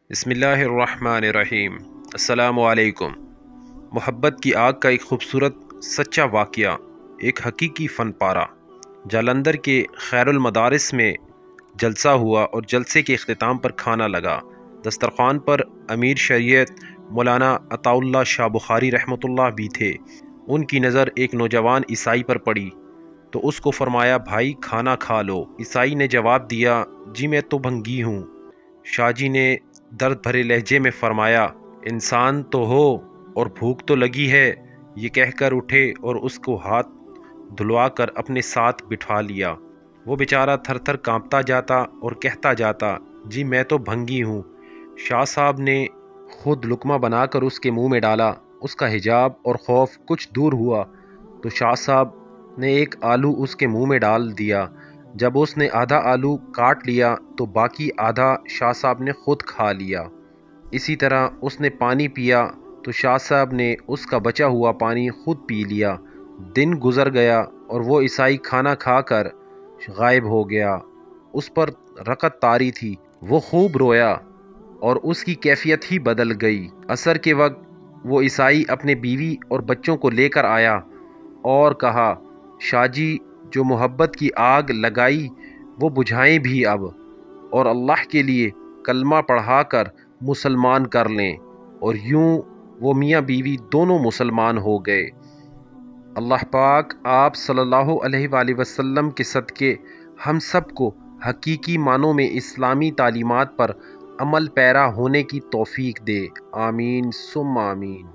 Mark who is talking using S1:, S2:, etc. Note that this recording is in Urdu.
S1: بسم اللہ الرحمن الرحیم۔ السلام علیکم۔ محبت کی آگ کا ایک خوبصورت سچا واقعہ، ایک حقیقی فن پارہ۔ جالندھر کے خیر المدارس میں جلسہ ہوا اور جلسے کے اختتام پر کھانا لگا۔ دسترخوان پر امیر شریعت مولانا عطا اللہ شاہ بخاری رحمۃ اللہ بھی تھے۔ ان کی نظر ایک نوجوان عیسائی پر پڑی تو اس کو فرمایا، بھائی کھانا کھا لو۔ عیسائی نے جواب دیا، جی میں تو بھنگی ہوں۔ شاہ جی نے درد بھرے لہجے میں فرمایا، انسان تو ہو اور بھوک تو لگی ہے۔ یہ کہہ کر اٹھے اور اس کو ہاتھ دھلوا کر اپنے ساتھ بٹھا لیا۔ وہ بیچارہ تھر تھر کانپتا جاتا اور کہتا جاتا، جی میں تو بھنگی ہوں۔ شاہ صاحب نے خود لقمہ بنا کر اس کے منہ میں ڈالا۔ اس کا حجاب اور خوف کچھ دور ہوا تو شاہ صاحب نے ایک آلو اس کے منہ میں ڈال دیا۔ جب اس نے آدھا آلو کاٹ لیا تو باقی آدھا شاہ صاحب نے خود کھا لیا۔ اسی طرح اس نے پانی پیا تو شاہ صاحب نے اس کا بچا ہوا پانی خود پی لیا۔ دن گزر گیا اور وہ عیسائی کھانا کھا کر غائب ہو گیا۔ اس پر رقت طاری تھی۔ وہ خوب رویا اور اس کی کیفیت ہی بدل گئی۔ عصر کے وقت وہ عیسائی اپنے بیوی اور بچوں کو لے کر آیا اور کہا، شاہ جی جو محبت کی آگ لگائی وہ بجھائیں بھی اب، اور اللہ کے لیے کلمہ پڑھا کر مسلمان کر لیں۔ اور یوں وہ میاں بیوی دونوں مسلمان ہو گئے۔ اللہ پاک آپ صلی اللہ علیہ وآلہ وسلم کے صدقے ہم سب کو حقیقی معنوں میں اسلامی تعلیمات پر عمل پیرا ہونے کی توفیق دے۔ آمین ثم آمین۔